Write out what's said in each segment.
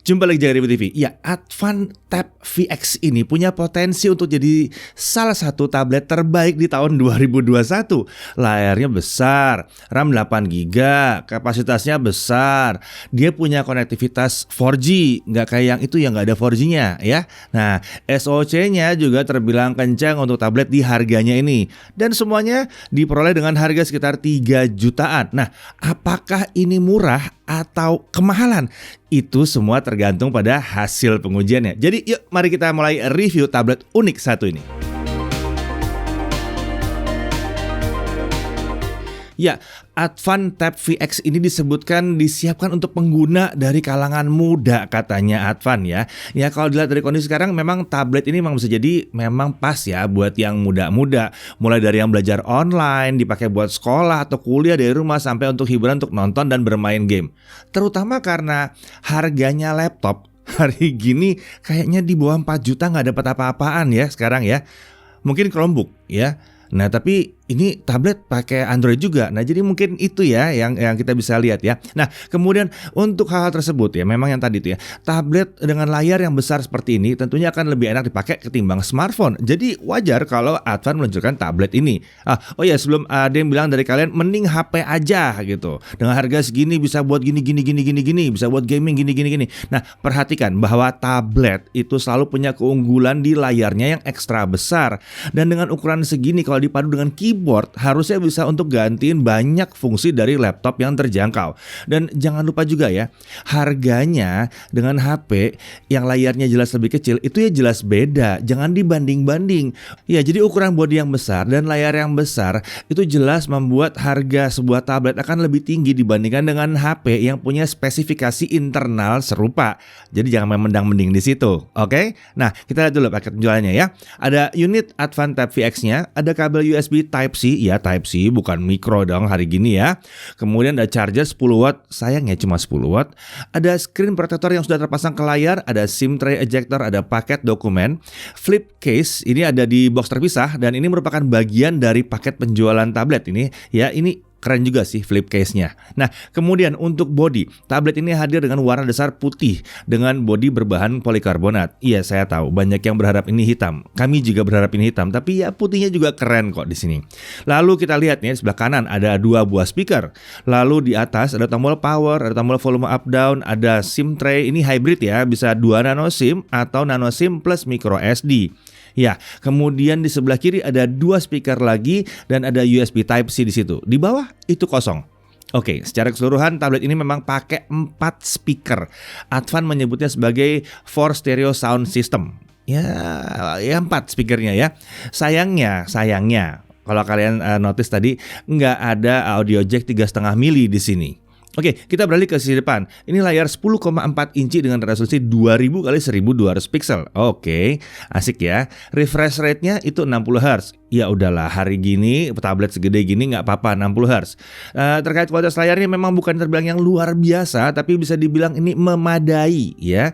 Jumpa lagi Jaga TV. Ya, Advan Tab VX ini punya potensi untuk jadi salah satu tablet terbaik di tahun 2021. Layarnya besar, RAM 8GB, kapasitasnya besar. Dia punya konektivitas 4G, nggak kayak yang itu yang nggak ada 4G-nya ya. Nah, SoC-nya juga terbilang kencang untuk tablet di harganya ini. Dan semuanya diperoleh dengan harga sekitar 3 jutaan. Nah, apakah ini murah atau kemahalan? Itu semua tergantung pada hasil pengujiannya. Jadi yuk mari kita mulai review tablet unik satu ini. Ya, Advan Tab VX ini disebutkan disiapkan untuk pengguna dari kalangan muda katanya Advan ya. Ya kalau dilihat dari kondisi sekarang memang tablet ini memang bisa jadi memang pas ya buat yang muda-muda. Mulai dari yang belajar online, dipakai buat sekolah atau kuliah dari rumah sampai untuk hiburan untuk nonton dan bermain game. Terutama karena harganya laptop hari gini kayaknya di bawah 4 juta nggak dapat apa-apaan ya sekarang ya. Mungkin Chromebook ya. Nah tapi ini tablet pakai Android juga. Nah jadi mungkin itu ya yang kita bisa lihat ya. Nah kemudian untuk hal-hal tersebut ya memang yang tadi itu ya, tablet dengan layar yang besar seperti ini tentunya akan lebih enak dipakai ketimbang smartphone. Jadi wajar kalau Advan meluncurkan tablet ini. Oh ya sebelum ada yang bilang dari kalian mending HP aja gitu. Dengan harga segini bisa buat gini, bisa buat gaming gini. Nah perhatikan bahwa tablet itu selalu punya keunggulan di layarnya yang ekstra besar. Dan dengan ukuran segini kalau dipadu dengan keyboard harusnya bisa untuk gantiin banyak fungsi dari laptop yang terjangkau. Dan jangan lupa juga ya, harganya dengan HP yang layarnya jelas lebih kecil itu ya jelas beda. Jangan dibanding-banding. Ya, jadi ukuran bodi yang besar dan layar yang besar itu jelas membuat harga sebuah tablet akan lebih tinggi dibandingkan dengan HP yang punya spesifikasi internal serupa. Jadi jangan mendang-mending di situ. Oke? Nah, kita lihat dulu paket penjualannya ya. Ada unit Advan Tab VX-nya, ada kabel USB Type-C, ya Type-C bukan micro dong hari gini ya. Kemudian ada charger 10 watt, sayangnya cuma 10 watt. Ada screen protector yang sudah terpasang ke layar, ada SIM tray ejector, ada paket dokumen. Flip case ini ada di box terpisah dan ini merupakan bagian dari paket penjualan tablet ini. Ya, ini keren juga sih flip case-nya. Nah, kemudian untuk bodi, tablet ini hadir dengan warna dasar putih dengan bodi berbahan polikarbonat. Iya, saya tahu banyak yang berharap ini hitam. Kami juga berharap ini hitam, tapi ya putihnya juga keren kok di sini. Lalu kita lihat nih, di sebelah kanan ada 2 buah speaker. Lalu di atas ada tombol power, ada tombol volume up down, ada SIM tray. Ini hybrid ya, bisa 2 nano SIM atau nano SIM plus micro SD. Ya, kemudian di sebelah kiri ada 2 speaker lagi dan ada USB Type-C di situ. Di bawah itu kosong. Oke, secara keseluruhan tablet ini memang pakai 4 speaker. Advan menyebutnya sebagai 4 stereo sound system. Ya 4 speakernya ya. Sayangnya kalau kalian notice tadi nggak ada audio jack 3,5 mili di sini. Oke, kita beralih ke sisi depan. Ini layar 10,4 inci dengan resolusi 2000 x 1200 pixel. Oke, asik ya. Refresh rate-nya itu 60 Hz. Ya udahlah, hari gini tablet segede gini nggak apa-apa 60 Hz. Terkait kualitas layarnya memang bukan terbilang yang luar biasa, tapi bisa dibilang ini memadai ya.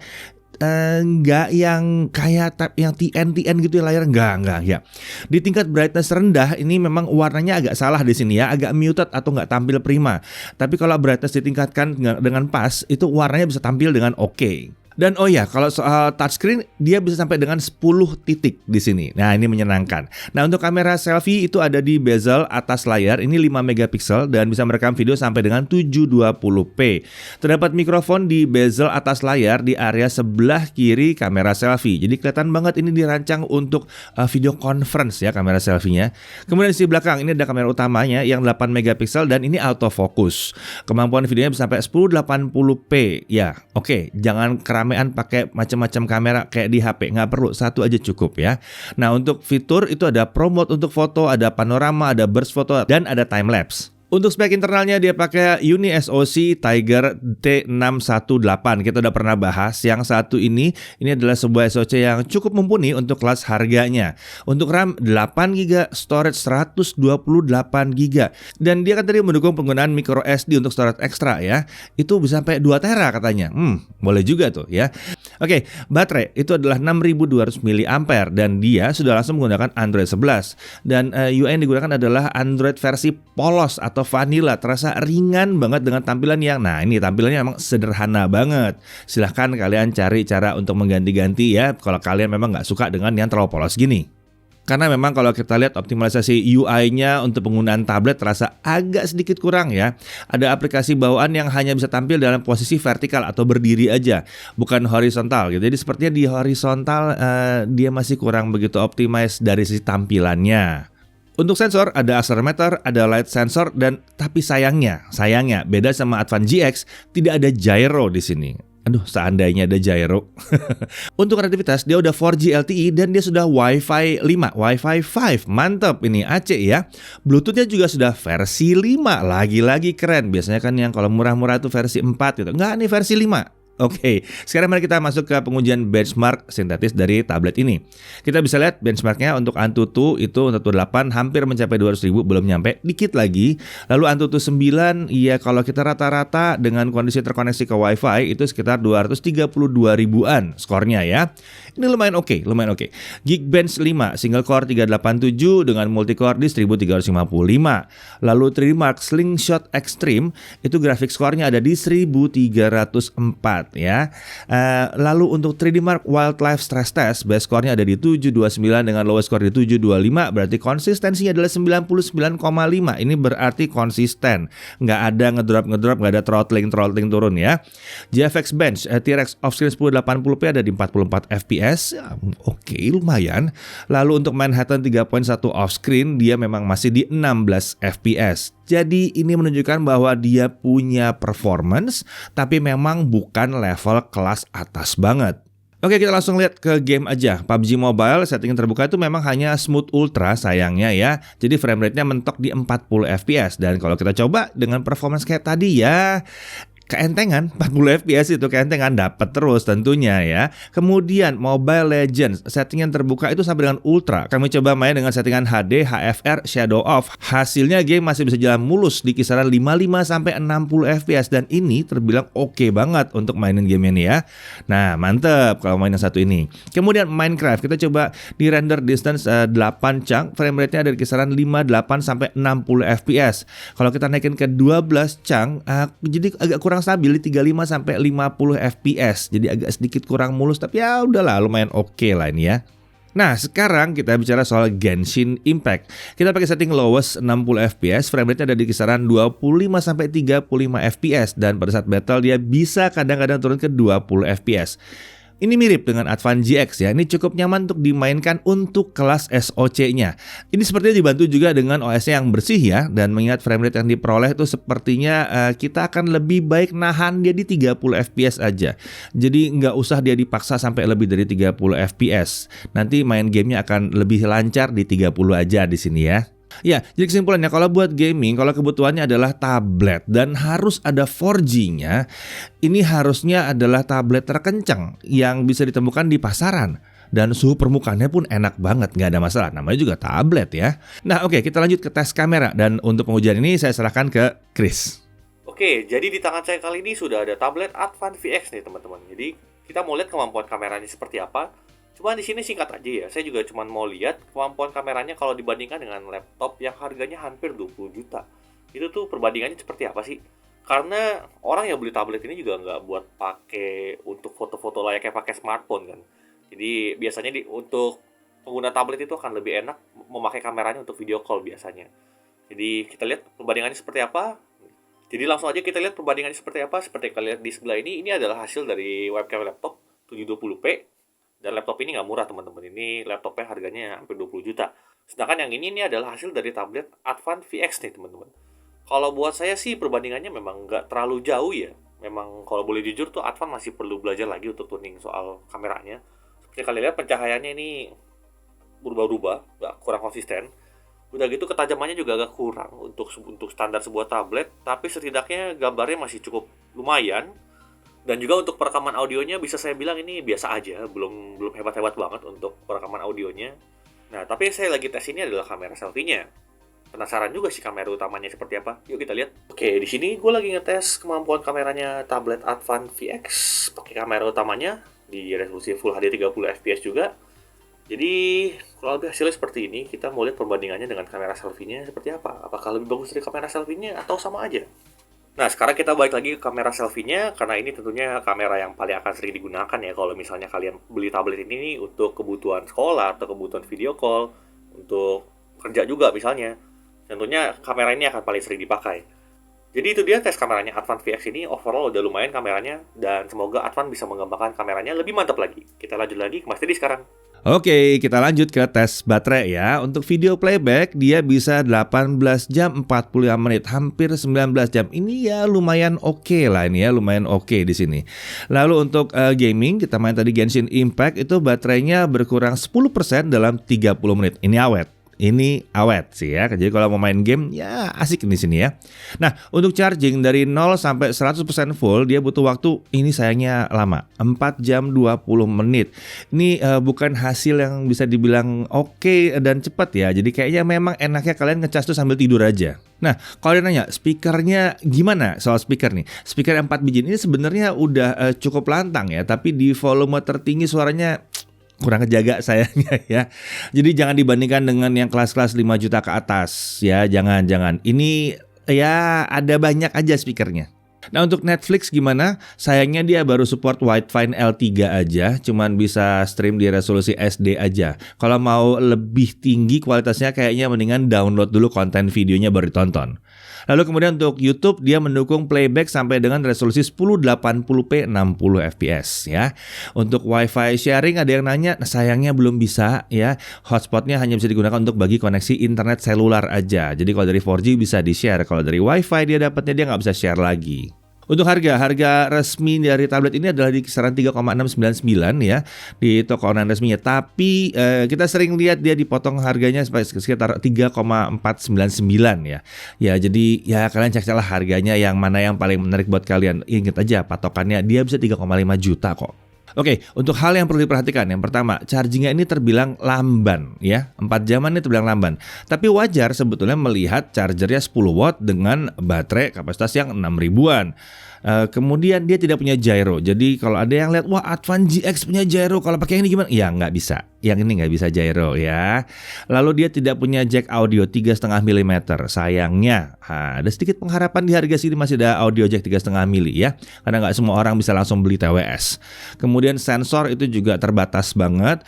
Enggak yang kayak tab yang TN gitu ya layar, enggak ya. Di tingkat brightness rendah ini memang warnanya agak salah di sini ya, agak muted atau enggak tampil prima. Tapi kalau brightness ditingkatkan dengan pas, itu warnanya bisa tampil dengan oke. Dan oh ya, kalau soal touchscreen dia bisa sampai dengan 10 titik di sini. Nah, ini menyenangkan. Nah, untuk kamera selfie itu ada di bezel atas layar. Ini 5 megapiksel dan bisa merekam video sampai dengan 720p. Terdapat mikrofon di bezel atas layar di area sebelah kiri kamera selfie. Jadi kelihatan banget ini dirancang untuk video conference ya kamera selfie-nya. Kemudian di sisi belakang ini ada kamera utamanya yang 8 megapiksel dan ini autofocus. Kemampuan videonya bisa sampai 1080p. Ya, oke, jangan keram pakai macam-macam kamera kayak di HP, nggak perlu, satu aja cukup ya. Nah untuk fitur itu ada Pro Mode untuk foto, ada panorama, ada burst foto, dan ada time lapse. Untuk spek internalnya dia pakai Uni SoC Tiger T618. Kita udah pernah bahas. Yang satu ini adalah sebuah SoC yang cukup mumpuni untuk kelas harganya. Untuk RAM 8GB, storage 128GB. Dan dia kan tadi mendukung penggunaan micro SD untuk storage ekstra ya. Itu bisa sampai 2 tera katanya. Boleh juga tuh ya. Oke, baterai itu adalah 6200 mAh dan dia sudah langsung menggunakan Android 11. Dan UI yang digunakan adalah Android versi polos atau atau vanilla, terasa ringan banget dengan tampilan yang, nah ini tampilannya memang sederhana banget. Silahkan kalian cari cara untuk mengganti-ganti ya, kalau kalian memang nggak suka dengan yang terlalu polos gini. Karena memang kalau kita lihat optimalisasi UI-nya untuk penggunaan tablet terasa agak sedikit kurang ya. Ada aplikasi bawaan yang hanya bisa tampil dalam posisi vertikal atau berdiri aja, bukan horizontal gitu. Jadi sepertinya di horizontal dia masih kurang begitu optimize dari sisi tampilannya. Untuk sensor ada accelerometer, ada light sensor, dan tapi sayangnya beda sama Advan GX tidak ada gyro di sini. Aduh, seandainya ada gyro. Untuk konektivitas, dia udah 4G LTE dan dia sudah Wi-Fi 5, Wi-Fi 5. Mantap ini AC ya. Bluetooth-nya juga sudah versi 5. Lagi-lagi keren. Biasanya kan yang kalau murah-murah itu versi 4 gitu. Enggak nih, versi 5. Oke, sekarang mari kita masuk ke pengujian benchmark sintetis dari tablet ini. Kita bisa lihat benchmarknya untuk Antutu itu Antutu 8 hampir mencapai 200.000, belum nyampe, dikit lagi. Lalu Antutu 9, ya kalau kita rata-rata dengan kondisi terkoneksi ke Wi-Fi itu sekitar 232 ribuan skornya ya. Ini lumayan oke. Geekbench 5, single core 387 dengan multicore di 1355. Lalu 3D Mark Slingshot Extreme itu grafik skornya ada di 1304. Ya. Lalu untuk 3D Mark Wildlife Stress Test base score-nya ada di 729 dengan lowest score di 725, berarti konsistensinya adalah 99,5. Ini berarti konsisten, nggak ada ngedrop, nggak ada throttling turun ya. GFX Bench T-Rex offscreen 1080p ada di 44 fps. Oke, lumayan. Lalu untuk Manhattan 3.1 offscreen dia memang masih di 16 fps. Jadi ini menunjukkan bahwa dia punya performance, tapi memang bukan level kelas atas banget. Oke, kita langsung lihat ke game aja. PUBG Mobile setting terbuka itu memang hanya smooth ultra sayangnya ya. Jadi frame rate-nya mentok di 40 fps. Dan kalau kita coba dengan performance kayak tadi ya, keentengan, 40 fps itu keentengan, dapat terus tentunya ya. Kemudian Mobile Legends settingan terbuka itu sampai dengan ultra. Kami coba main dengan settingan HD, HFR, Shadow Off. Hasilnya game masih bisa jalan mulus di kisaran 55 sampai 60 fps dan ini terbilang oke banget untuk mainin game ini ya. Nah, mantep kalau main yang satu ini. Kemudian Minecraft kita coba di render distance 8 chunk, frame rate-nya dari kisaran 58 sampai 60 fps. Kalau kita naikin ke 12 chunk, jadi agak kurang stabil di 35 sampai 50 fps. Jadi agak sedikit kurang mulus, tapi ya udahlah lumayan oke lah ini ya. Nah, sekarang kita bicara soal Genshin Impact. Kita pakai setting lowest 60 fps, frame rate-nya ada di kisaran 25 sampai 35 fps dan pada saat battle dia bisa kadang-kadang turun ke 20 fps. Ini mirip dengan Advan GX ya, ini cukup nyaman untuk dimainkan untuk kelas SoC-nya. Ini sepertinya dibantu juga dengan OS-nya yang bersih ya, dan mengingat frame rate yang diperoleh itu sepertinya kita akan lebih baik nahan dia di 30 fps aja. Jadi nggak usah dia dipaksa sampai lebih dari 30 fps. Nanti main gamenya akan lebih lancar di 30 aja di sini ya. Ya, jadi kesimpulannya kalau buat gaming, kalau kebutuhannya adalah tablet dan harus ada 4G-nya, ini harusnya adalah tablet terkencang yang bisa ditemukan di pasaran. Dan suhu permukaannya pun enak banget, nggak ada masalah, namanya juga tablet ya. Nah oke, kita lanjut ke tes kamera dan untuk pengujian ini saya serahkan ke Chris. Oke, jadi di tangan saya kali ini sudah ada tablet Advan VX nih teman-teman. Jadi kita mau lihat kemampuan kameranya seperti apa. Cuma di sini singkat aja ya, saya juga cuma mau lihat kemampuan kameranya kalau dibandingkan dengan laptop yang harganya hampir 20 juta. Itu tuh perbandingannya seperti apa sih? Karena orang yang beli tablet ini juga nggak buat pakai untuk foto-foto layaknya pakai smartphone kan. Jadi biasanya untuk pengguna tablet itu akan lebih enak memakai kameranya untuk video call biasanya. Jadi kita lihat perbandingannya seperti apa. Jadi langsung aja kita lihat perbandingannya seperti apa. Seperti kalian lihat di sebelah ini adalah hasil dari webcam laptop 720p. Dan laptop ini nggak murah teman-teman, ini laptopnya harganya hampir 20 juta. Sedangkan yang ini adalah hasil dari tablet Advan VX nih teman-teman. Kalau buat saya sih perbandingannya memang nggak terlalu jauh ya. Memang kalau boleh jujur tuh Advan masih perlu belajar lagi untuk tuning soal kameranya. Seperti kalian lihat pencahayaannya ini berubah-ubah, nggak kurang konsisten. Udah gitu ketajamannya juga agak kurang untuk standar sebuah tablet. Tapi setidaknya gambarnya masih cukup lumayan. Dan juga untuk perekaman audionya bisa saya bilang ini biasa aja, belum hebat-hebat banget untuk perekaman audionya. Nah, tapi yang saya lagi tes ini adalah kamera selfie-nya. Penasaran juga sih kamera utamanya seperti apa. Yuk kita lihat. Oke, di sini gue lagi ngetes kemampuan kameranya tablet Advan VX pakai kamera utamanya di resolusi Full HD 30 fps juga. Jadi kurang lebih hasilnya seperti ini. Kita mau lihat perbandingannya dengan kamera selfie-nya seperti apa. Apakah lebih bagus dari kamera selfie-nya atau sama aja? Nah, sekarang kita balik lagi ke kamera selfie-nya, karena ini tentunya kamera yang paling akan sering digunakan ya kalau misalnya kalian beli tablet ini nih untuk kebutuhan sekolah atau kebutuhan video call, untuk kerja juga misalnya. Tentunya kamera ini akan paling sering dipakai. Jadi itu dia tes kameranya Advan VX ini, overall udah lumayan kameranya, dan semoga Advan bisa mengembangkan kameranya lebih mantap lagi. Kita lanjut lagi ke Mas Teddy sekarang. Oke, kita lanjut ke tes baterai ya. Untuk video playback dia bisa 18 jam 45 menit, hampir 19 jam. Ini ya lumayan oke lah ini ya, lumayan oke di sini. Lalu untuk gaming, kita main tadi Genshin Impact, itu baterainya berkurang 10% dalam 30 menit. Ini awet. Ini awet sih ya. Jadi kalau mau main game ya asik di sini ya. Nah, untuk charging dari 0 sampai 100% full dia butuh waktu, ini sayangnya lama, 4 jam 20 menit. Ini bukan hasil yang bisa dibilang oke dan cepat ya. Jadi kayaknya memang enaknya kalian ngecas tuh sambil tidur aja. Nah, kalau dia nanya speakernya gimana soal speaker nih. Speaker 4 biji ini sebenarnya udah cukup lantang ya, tapi di volume tertinggi suaranya kurang kejaga sayangnya ya. Jadi jangan dibandingkan dengan yang kelas-kelas 5 juta ke atas ya, jangan. Ini ya ada banyak aja speakernya. Nah, untuk Netflix gimana? Sayangnya dia baru support Widevine L3 aja, cuman bisa stream di resolusi SD aja. Kalau mau lebih tinggi kualitasnya kayaknya mendingan download dulu konten videonya baru ditonton. Lalu kemudian untuk YouTube dia mendukung playback sampai dengan resolusi 1080p 60 fps ya. Untuk WiFi sharing ada yang nanya, sayangnya belum bisa ya. Hotspotnya hanya bisa digunakan untuk bagi koneksi internet seluler aja. Jadi kalau dari 4G bisa di-share, kalau dari WiFi dia nggak bisa share lagi. Untuk harga resmi dari tablet ini adalah di kisaran 3,699 ya di toko online resminya. Tapi kita sering lihat dia dipotong harganya sekitar 3,499 ya. Ya jadi ya kalian cek lah harganya yang mana yang paling menarik buat kalian. Ingat aja patokannya dia bisa 3,5 juta kok. Oke, untuk hal yang perlu diperhatikan, yang pertama, chargingnya ini terbilang lamban ya, 4 jaman ini terbilang lamban. Tapi wajar sebetulnya melihat chargernya 10 watt dengan baterai kapasitas yang 6000-an. Kemudian dia tidak punya gyro. Jadi kalau ada yang lihat, wah Advan GX punya gyro, kalau pakai ini gimana? Ya nggak bisa. Yang ini nggak bisa gyro ya. Lalu dia tidak punya jack audio 3,5 mm. Sayangnya, ada sedikit pengharapan di harga sini masih ada audio jack 3,5 mm ya. Karena nggak semua orang bisa langsung beli TWS. Kemudian sensor itu juga terbatas banget.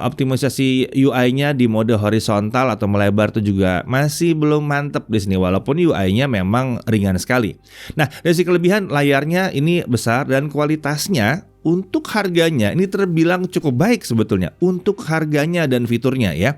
Optimisasi UI-nya di mode horizontal atau melebar itu juga masih belum mantep di sini. Walaupun UI-nya memang ringan sekali. Nah, dari sisi kelebihan layarnya ini besar dan kualitasnya untuk harganya ini terbilang cukup baik sebetulnya untuk harganya dan fiturnya ya.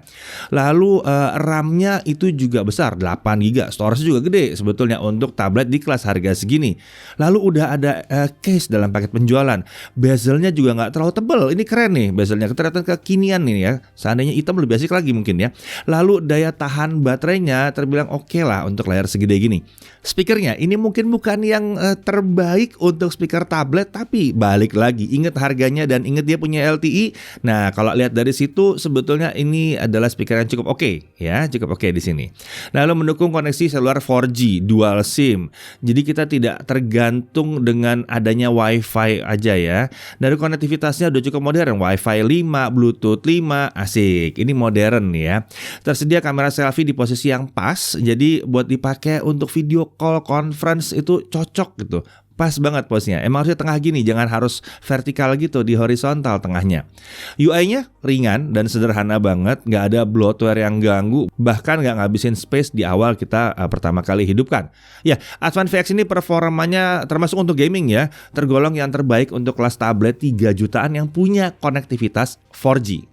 Lalu RAM-nya itu juga besar, 8 GB, storage juga gede sebetulnya untuk tablet di kelas harga segini. Lalu udah ada case dalam paket penjualan. Bezelnya juga nggak terlalu tebal. Ini keren nih bezelnya, kelihatan kekinian nih ya. Seandainya hitam lebih asik lagi mungkin ya. Lalu daya tahan baterainya terbilang oke lah untuk layar segede gini. Speakernya ini mungkin bukan yang terbaik untuk speaker tablet, tapi balik lagi ingat harganya dan ingat dia punya LTE. Nah, kalau lihat dari situ sebetulnya ini adalah speaker yang cukup oke ya, cukup oke di sini. Lalu mendukung koneksi seluler 4G dual SIM. Jadi kita tidak tergantung dengan adanya WiFi aja ya. Dari konektivitasnya udah cukup modern, WiFi 5, Bluetooth 5, asik. Ini modern ya. Tersedia kamera selfie di posisi yang pas, jadi buat dipakai untuk video call, conference itu cocok gitu. Pas banget posnya. Emang harusnya tengah gini, jangan harus vertikal gitu di horizontal tengahnya. UI-nya ringan dan sederhana banget, nggak ada bloatware yang ganggu, bahkan nggak ngabisin space di awal kita pertama kali hidupkan. Ya, Advan VX ini performanya termasuk untuk gaming ya, tergolong yang terbaik untuk kelas tablet 3 jutaan yang punya konektivitas 4G.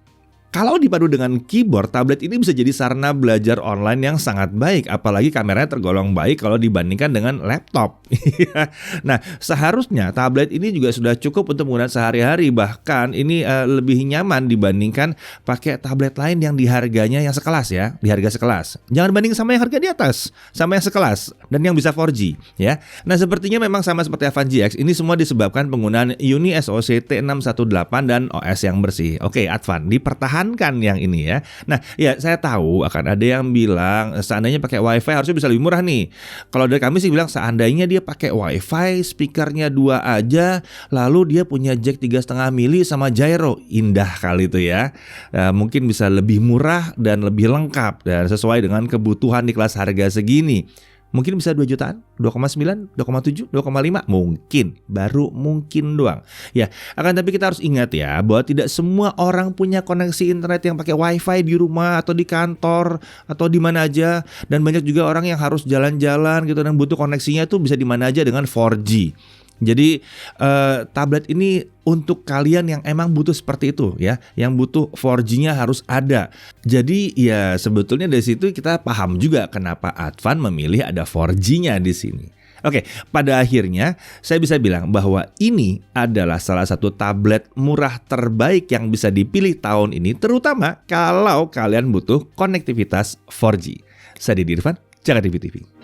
Kalau dipadu dengan keyboard, tablet ini bisa jadi sarana belajar online yang sangat baik, apalagi kameranya tergolong baik kalau dibandingkan dengan laptop. Nah, seharusnya tablet ini juga sudah cukup untuk menggunakan sehari-hari, bahkan ini lebih nyaman dibandingkan pakai tablet lain yang di harganya yang sekelas ya, di harga sekelas. Jangan banding sama yang harga di atas, sama yang sekelas dan yang bisa 4G ya. Nah, sepertinya memang sama seperti Advan GX, ini semua disebabkan penggunaan Uni SoC T618 dan OS yang bersih. Oke, Advan dipertahankan mempertahankan yang ini ya. Nah, ya saya tahu akan ada yang bilang seandainya pakai WiFi harusnya bisa lebih murah nih. Kalau dari kami sih bilang seandainya dia pakai WiFi, speakernya 2 aja, lalu dia punya jack 3,5 mili sama gyro, indah kali itu ya. Mungkin bisa lebih murah dan lebih lengkap dan sesuai dengan kebutuhan di kelas harga segini. Mungkin bisa 2 jutaan, 2,9, 2,7, 2,5 mungkin, baru mungkin doang. Ya, akan tapi kita harus ingat ya bahwa tidak semua orang punya koneksi internet yang pakai WiFi di rumah atau di kantor atau di mana aja, dan banyak juga orang yang harus jalan-jalan gitu dan butuh koneksinya tuh bisa di mana aja dengan 4G. Jadi tablet ini untuk kalian yang emang butuh seperti itu ya, yang butuh 4G-nya harus ada. Jadi ya sebetulnya dari situ kita paham juga kenapa Advan memilih ada 4G-nya di sini. Oke, pada akhirnya saya bisa bilang bahwa ini adalah salah satu tablet murah terbaik yang bisa dipilih tahun ini, terutama kalau kalian butuh konektivitas 4G. Saya Didi Irfan, Jakarta TV.